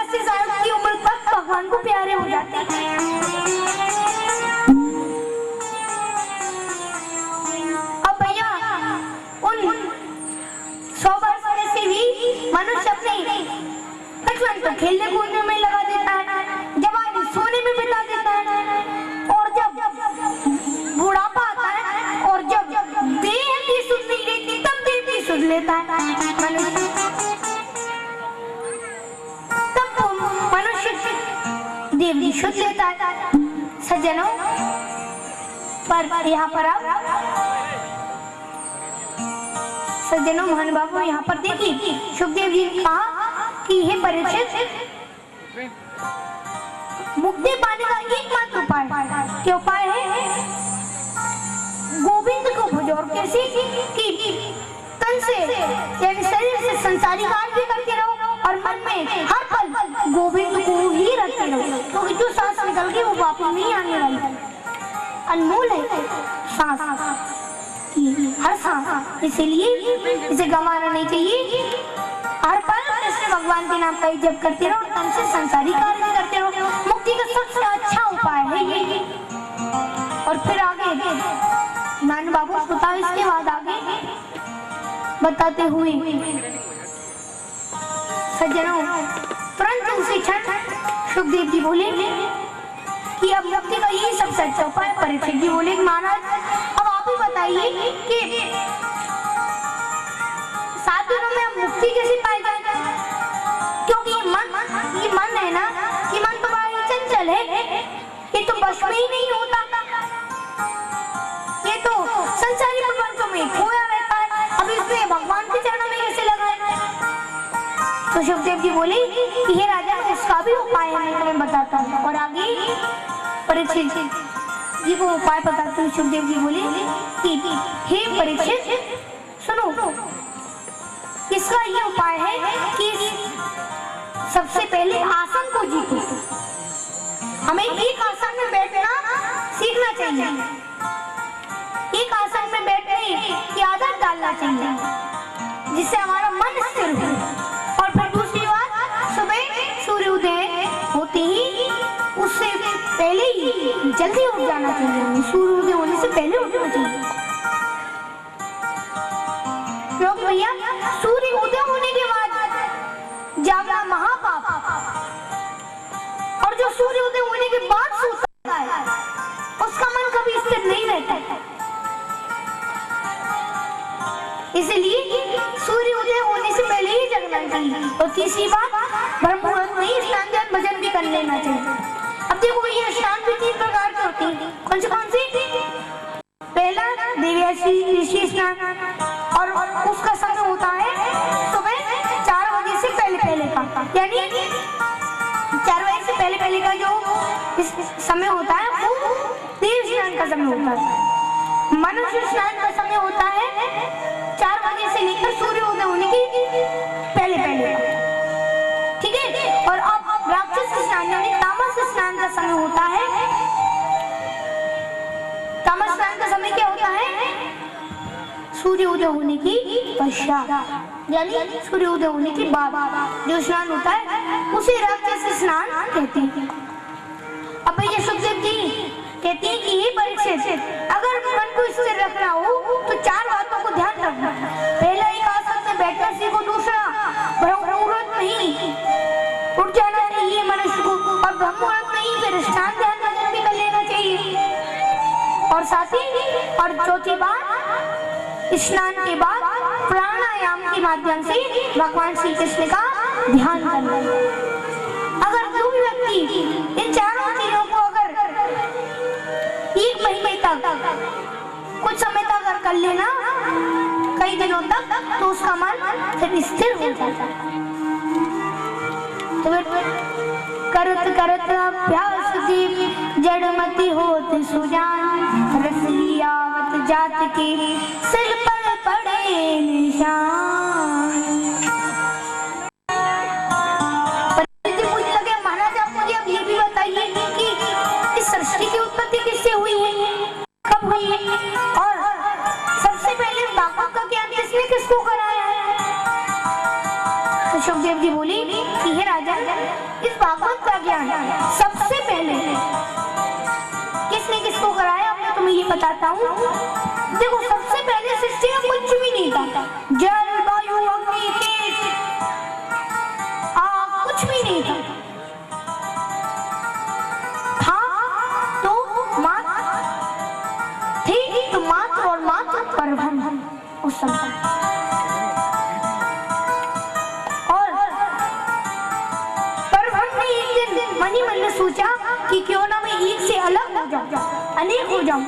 80 साल की उम्र तक भगवान को प्यारे हो जाते हैं। अब भैया उन 100 वर्ष में से भी मनुष्य अपने बचपन को खेलने कूदने में लगा देता है, जवानी सोने में बिता देता है, और जब बुढ़ापा आता है और जब देह भी सुध नहीं लेती तब देह भी सुध लेता है मनुष्य। तब मनुष्य देह भी सुध लेता है। सज्जनों, पर यहाँ पर सज्जनों, महानुभावों, यहाँ पर देखिए सुखदेव जी ने कहा कि हे परीक्षित, मुक्ति पाने का एकमात्र उपाय क्या उपाय है? गोविंद को भजो। और कैसे कि तन से यानी शरीर से संसारी कार्य करते रहो और मन में हर पल गोविंद को ही रखते रहो, क्योंकि जो सांस निकल गई वो वापस नहीं आने वाली, अनमोल है सांस, हर सांस, इसलिए इसे गंवाना नहीं चाहिए। हर पल कृष्ण भगवान के नाम का जप करते रहो, तन से संसारी कार्य करते रहो, मुक्ति का सबसे अच्छा उपाय है ये। और फिर आगे मान बाबू बताओ, इसके बाद आगे बताते हुए सज्जनों, तुरंत उसी क्षण सुखदेव जी बोले कि अब मुक्ति का यही सबसे अच्छा उपाय। परीक्षित जी बोले महाराज अब आप ही बताइए कि 7 दिनों में हम मुक्ति कैसे पाए जाएंगे? क्योंकि ये मन है ना, ये मन तो बड़ा ही चंचल है, ये तो बस में ही नहीं होता, ये तो संसारी प्रपंचों में खोया रहता है, अब इसमें भगवान के चरणों में कैसे लगाए? तो सुखदेव जी बोले कि हे राजा, इसका भी उपाय है, मैं तुम्हें बताता हूँ। और आगे परीक्षित जी को उपाय बताते हुए सुखदेव जी बोले कि हे परीक्षित सुनो, इसका ये उपाय है कि सबसे पहले आसन को जीतो। हमें एक आसन में बैठना सीखना चाहिए, एक आसन में बैठने की आदत डालना चाहिए, जिससे हमारा मन स्थिर हो। और फिर दूसरी बात, सुबह सूर्योदय होते ही उससे पहले ही जल्दी उठ जाना चाहिए, सूर्योदय होने से पहले उठना चाहिए, क्योंकि भैया सूर्य उदय होने के बाद जागना महापाप, और जो सूर्य उदय होने के बाद सोता है उसका मन कभी स्थिर नहीं रहता है। इसलिए सूर्य उदय होने से पहले ही जगना चाहिए। और तीसरी बात, ब्रह्म मुहूर्त में ही स्नान ध्यान भजन भी कर लेना चाहिए। अब देखो ये स्नान भी 3 प्रकार के होते हैं, कौन सी? पहला देवी ऋषि स्नान, और उसका समय होता है सुबह 4 बजे से पहले का, यानी 4 बजे से पहले का जो समय होता है वो देव स्नान का समय होता है। मनुष्य स्नान का समय होता है 4 बजे से लेकर सूर्योदय होने की पहले का, ठीक है। और अब राक्षस स्नान यानी तामस स्नान का समय होता है। तामस स्नान का समय क्या होता है? सूर्योदय होने की पश्चात, यानी सूर्योदय होने के बाद जो स्नान होता है उसे राक्षस स्नान कहते हैं। अब ये सुखदेव जी कहते हैं कि ये परीक्षित, अगर मन को स्थिर रखना हो तो 4 बातों को ध्यान रखना। पहला, एक आसन में बैठना सीखो। दूसरा, ब्रह्म मुहूर्त में ही उठ जाना चाहिए मनुष्य को, और ब्रह्म मुहूर्त में ही फिर स्नान ध्यान भजन भी कर लेना चाहिए। और साथ ही और चौथी बात, स्नान के बाद प्राणायाम के माध्यम से भगवान श्री कृष्ण का ध्यान करना। अगर कोई भी व्यक्ति इन चारों चीजों को अगर 1 महीने तक कुछ समय तक अगर कर लेना, कई दिनों तक, तो उसका मन फिर स्थिर हो जाता है। तो करत करत अभ्यास दीप जड़मति होत सुजान, रसली आवत जात के सिर पर पड़े निशान। मुझे लगे महाराज आप मुझे अब ये भी बताइए कि इस सृष्टि की उत्पत्ति किससे हुई है, कब हुई है, और सबसे पहले बाबा का ज्ञान किसने किसको कराया है? तो तो सुखदेव जी बोली कि हे राजन, इस भागवत का ज्ञान सबसे पहले किसने किसको कराया, मैं तुम्हें ये बताता हूँ। देखो, सबसे पहले सृष्टि में कुछ भी नहीं था, जल वायु अग्नि तेज आग कुछ भी नहीं था। तो मात्र और मात्र परब्रह्म उस समय। और परब्रह्म ने एक दिन मन ही मन में सोचा कि क्यों ना मैं एक से अलग हो जाऊं, अनेक हो जाऊं।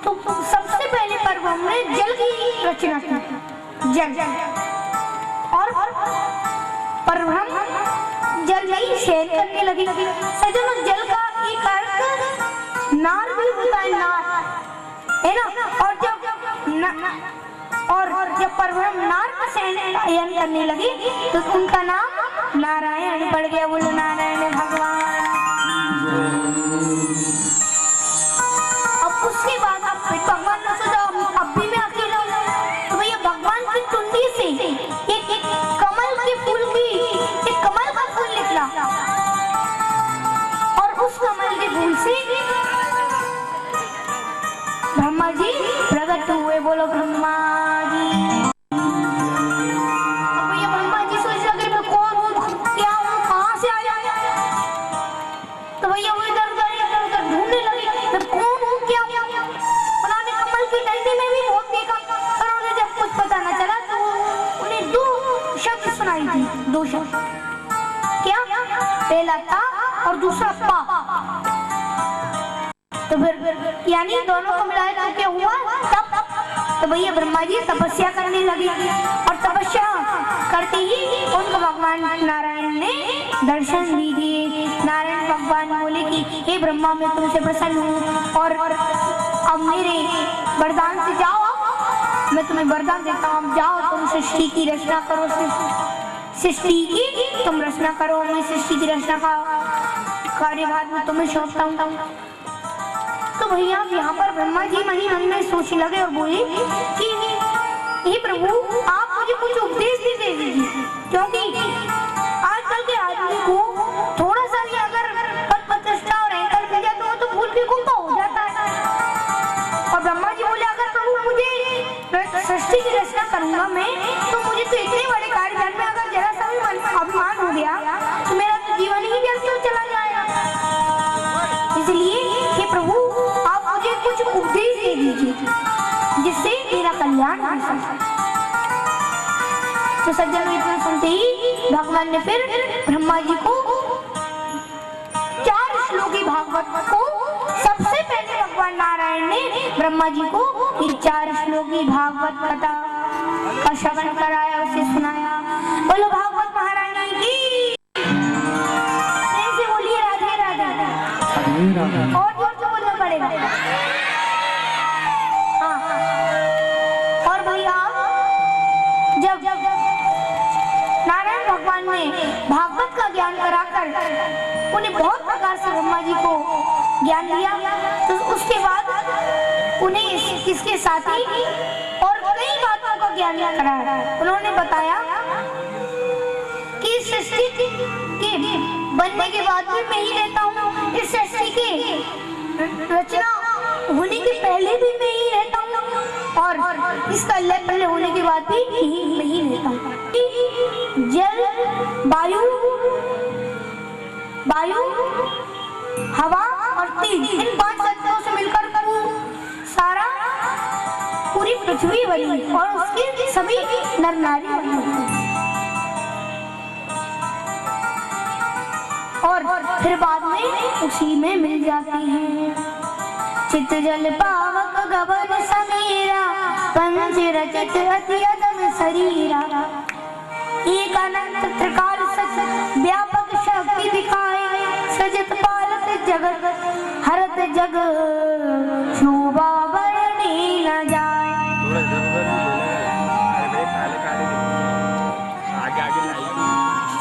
तो सबसे पहले परब्रह्म ने जल की रचना की, जल। और परब्रह्म जल में ही शयन करने लगी। सज्जनों, जल का एक अर्थ नार भी होता है, नार है ना। और जब परब्रह्म नार का शयन करने लगी तो उनका नाम नारायण पड़ गया। बोलो नारायण भगवान। अब उसके बाद भगवान ने सोचा अब भी मैं अकेला हूँ, तो भैया भगवान की टुंडी से एक कमल के फूल की, एक कमल का फूल निकला और उस कमल के फूल से ब्रह्मा जी प्रकट हुए। बोलो ब्रह्मा जी। अब ये ब्रह्मा जी सोच लगे मैं कौन हूँ, क्या हूँ, कहाँ से आया। तो भैया वो इधर उधर ढूंढने लगे मैं कौन हूँ, क्या हूँ। उन्होंने कमल की डंडी में भी बहुत देखा, पर उन्हें जब कुछ पता न चला तो उन्हें दो शब्द सुनाई थी, दो शब्द। क्या? पहला था और दूसरा पा। तो फिर यानी दोनों को मिलाया तो क्या हुआ, तप। तो भैया ब्रह्मा जी तपस्या करने लगे और तपस्या करते ही उनको भगवान नारायण ने दर्शन भी दिए। नारायण भगवान बोले कि हे ब्रह्मा, मैं तुमसे प्रसन्न हूँ और अब मेरे वरदान से जाओ, मैं तुम्हें वरदान देता हूँ, जाओ तुम सृष्टि की रचना करो, सृष्टि की तुम रचना करो, मैं सृष्टि की रचना का कार्यभार में तुम्हें सौंपता हूँ। तो भैया यहाँ पर ब्रह्मा जी मन ही मन में सोच लगे और बोले कि हे प्रभु, आप मुझे कुछ उपदेश भी दे दीजिए, क्योंकि आजकल के आदमी को थोड़ा सा भी अगर पद प्रतिष्ठा और अहंकार मिल जाए तो फूल की कुंभा हो जाता है। और ब्रह्मा जी बोले अगर प्रभु मुझे सृष्टि की रचना करूंगा मैं, तो मुझे तो इतने बड़े कार्य में अगर जरा सा भी अभिमान हो गया तो मेरा तो जीवन ही व्यर्थ चला जाएगा। इसलिए हे प्रभु, कुछ उपदेश दे दीजिए जिससे मेरा कल्याण हो सके। तो सज्जनों, इतना सुनते ही भगवान ने फिर ब्रह्मा जी को 4 श्लोकी भागवत को, सबसे पहले भगवान नारायण ने ब्रह्मा जी को 4 श्लोकी भागवत कथा का श्रवण कराया, उसे सुनाया। बोलो भागवत महारानी की। बोलिए राधे राधे। और जोर से बोलना पड़ेगा। और भैया जब नारायण भगवान ने भागवत का ज्ञान कराकर उन्हें बहुत प्रकार से ब्रह्मा जी को ज्ञान दिया, तो उसके बाद उन्हें इसके साथ ही और कई बातों का ज्ञान कराया। उन्होंने बताया कि सृष्टि के बनने के बाद भी मैं ही रहता हूँ, इस सृष्टि के रचना होने के पहले भी मैं ही रहता हूँ और इसका लय प्रलय होने के बाद भी मैं ही रहता हूँ। जल, वायु, हवा और तेज, इन 5 तत्वों से मिलकर पूरी पृथ्वी बनी और उसके सभी नर नारी बने। और फिर बाद में उसी में मिल जाती हैं। चित जल पावक गगन समीरा, पंच रचित अति अदम शरीरा, एक अनंत त्रिकाल सच व्यापक शक्ति दिखाए, सजत पालत जगत हरत जग शोभा वर्णी न जाए।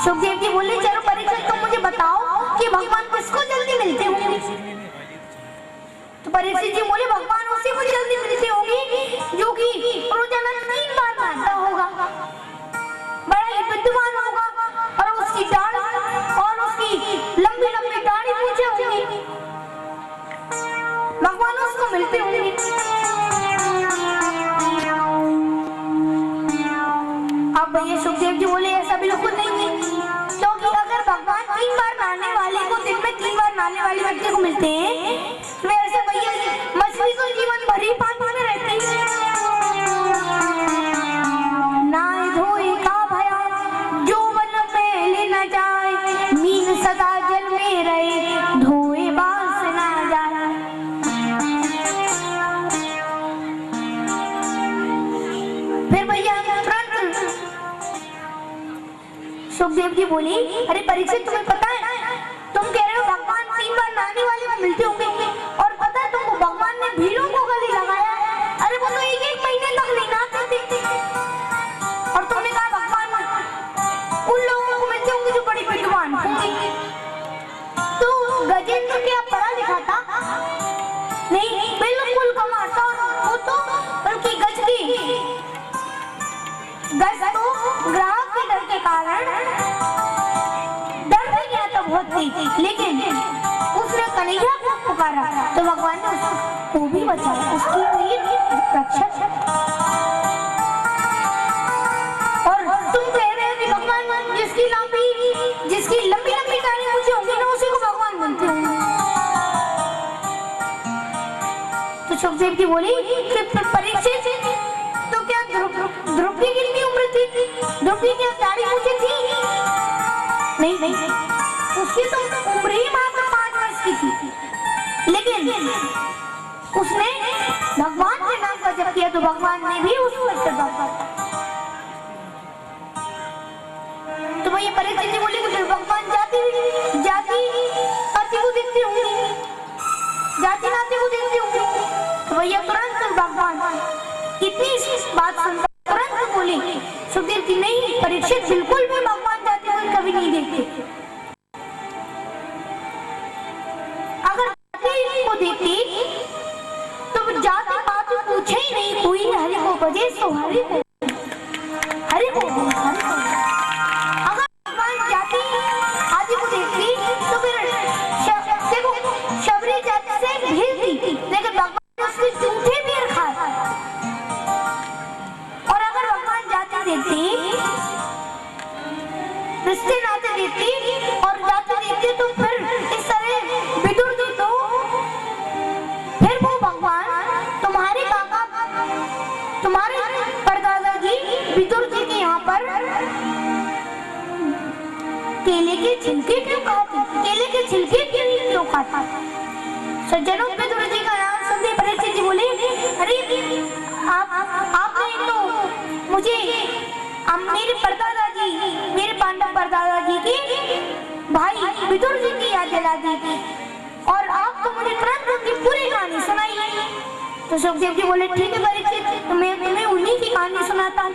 सुखदेव जी बोले चलो परीक्षित, तुम मुझे बताओ कि भगवान किसको जल्दी मिलते होंगे। तो परीक्षित जी बोले भगवान उसी को जल्दी मिलते होंगे जो कि रोजाना 3 बार मानता होगा, बड़ा ही विद्वान होगा, नहाने वाले व्यक्ति को मिलते हैं, वैसे भैया मछली तो जीवन भर ही पानी में रहती है। नाय धोए का भया जो वन पहले न जाए, मीन सदा जल में रहे धोए बास ना जाए। फिर भैया तुरंत सुखदेव जी बोली, अरे परीक्षित तुम्हें पता है तुम कह रहे हो भगवान 3 बार नहाने वाले को मिलते होंगे, और पता है तुमको भगवान ने भीड़ों को गले लगाया। अरे वो तो एक महीने तक नहीं नहाते थे, और तुमने कहा भगवान उन लोगों को मिलते होंगे जो बड़ी विद्वान होंगे। तो गजेंद्र क्या पढ़ा लिखा था? नहीं, बिल्कुल कमाल था। वो तो बल्कि गज तो ग्राहक के डर के कारण डर भी गया तो बहुत थी, लेकिन उसने कन्हैया को पुकारा तो भगवान ने उसको भी बचाया, उसकी हुई रक्षा। और तुम कह रहे हो कि भगवान जिसकी लंबी लंबी टांगे ऊंची होंगी ना, उसी को भगवान बनते होंगे। तो सुखदेव जी बोली परीक्षित तो क्या ध्रुव की कितनी उम्र थी? ध्रुव की क्या दाढ़ी ऊंची थी? नहीं, उसकी तो उम्र ही मात्र 5 वर्ष की थी, लेकिन उसने भगवान के नाम का जप किया तो भगवान ने भी उसको आशीर्वाद दिया। तो वही परीक्षित जी बोली कि भगवान जाति को देखते होंगे, जाति नाते को देखते होंगे। तो भैया तुरंत भगवान इतनी बात सुनकर तुरंत बोले सुखदेव जी, नहीं परीक्षित बिल्कुल भी भगवान जाति को कभी नहीं देखते। अगर जाति को देखती तो जाति बात पूछे ही नहीं, कोई हरि को बजे तो हरि को। अगर भगवान जाति आदि को देखती तो फिर देखो शबरी जाति से भिड़ती, लेकिन भगवान ने उसके झूठे भी रखा। और अगर भगवान जाति देखती, रिश्ते नाते देखती और जाति देखती तो फिर इस तरह विदुर जी तो फिर वो भगवान तुम्हारे काका तुम्हारे परदादा जी विदुर जी के यहाँ पर केले के छिलके क्यों खाते? केले के छिलके क्यों खाते? सज्जनों, विदुर जी का नाम सुनते परीक्षित जी बोले, अरे आपने तो मुझे मेरे परदादा जी, मेरे पांडव परदादा जी के भाई विदुर जी की याद दिला दी थी, और आप तो मुझे तुरंत उनकी पूरी कहानी सुनाई। तो सुखदेव जी बोले, ठीक है परीक्षित, तो मैं उन्हीं की कहानी सुनाता हूँ।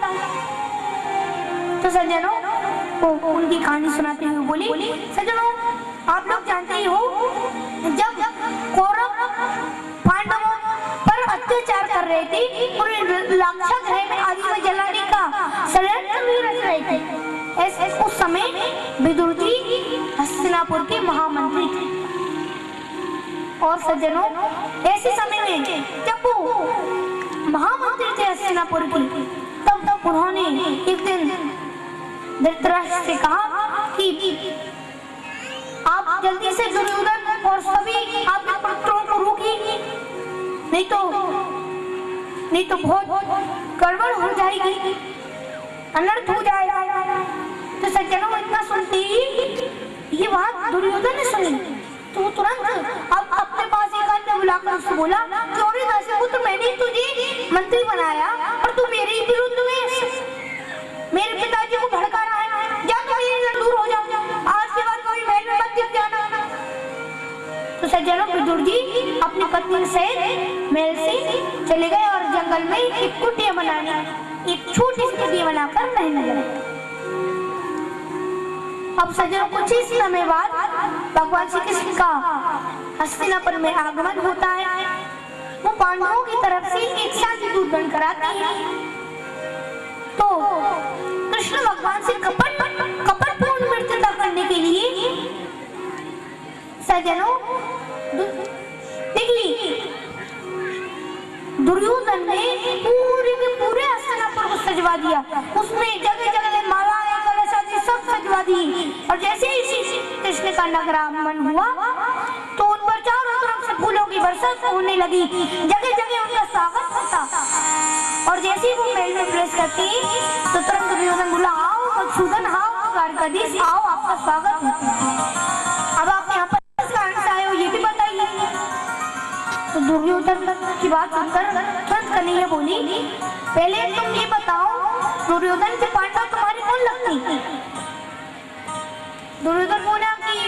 तो सज्जनों को उनकी कहानी सुनाते हुए बोली, सज्जनों आप लोग जानते ही हो, जब कौरव पांडवों पर अत्याचार कर रहे थे, पूरे लाक्षा ग्रह में आदि में जलाने का षड्यंत्र भी रच रहे थे, उस समय विदुर जी हस्तिनापुर के महामंत्री थे। और सज्जनों, ऐसे समय में जब वो महामंत्री थे हस्तिनापुर की, तब उन्होंने एक दिन धृतराष्ट्र से कहा कि आप जल्दी से दुर्योधन और सभी आपके पुत्रों को रोकिए, नहीं तो बहुत गड़बड़ हो जाएगी, अनर्थ हो जाएगा। तो सज्जनों, इतना सुनते ही ये बात दुर्योधन ने सुनी, तो वो तुरंत अब अपने पास एक अन्य बुलाकर उससे बोला, क्यों दासीपुत्र, मैंने तुझे मंत्री बनाया और तू मेरे ही विरुद्ध में मेरे पिताजी को भड़का रहा है, जा तो मेरे से दूर हो जा, आज के बाद कभी महल में मत दिख जाना। तो सज्जनों, विदुर जी अपनी पत्नी से महल से चले गए और जंगल में एक कुटिया बनाने, एक छोटी सी कुटिया बनाकर रहने लगे। अब सज्जनों, कुछ ही समय बाद भगवान श्री कृष्ण का हस्तिनापुर में आगमन होता है। वो पांडवों की तरफ से एक शांति दूत बनकर आती है। तो कृष्ण भगवान से कपटपूर्ण मित्रता करने के लिए सज्जनों देखिए, दुर्योधन ने पूरे के पूरे हस्तिनापुर को सजवा दिया, उसमें जगह जगह मालाएं कलश आदि सब सजवा दी। और जैसे ही कृष्ण का नगरागमन हुआ बरसात होने लगी, जगह जगह उनका स्वागत होता। और जैसे ही वो महल में प्रवेश करती तो तुरंत दुर्योधन बोला, आओ मधुसूदन, आओ द्वारकाधीश, आओ, आपका स्वागत होता है। अब आप यहाँ पर किस कारण से आए हो ये भी बताइए। तो दुर्योधन की बात सुनकर तुरंत कन्हैया बोली, पहले तुम ये बताओ दुर्योधन के पांडव तुम्हारे कौन लगते? दुर्योधन बोला कि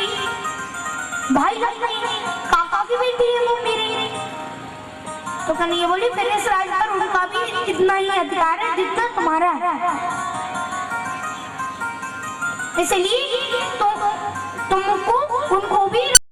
भाई लगते हैं, काका की बेटी है वो मेरे। तो कन्हैया बोली, फिर इस राज पर उनका भी इतना ही अधिकार है जितना तुम्हारा है, इसलिए तुमको उनको भी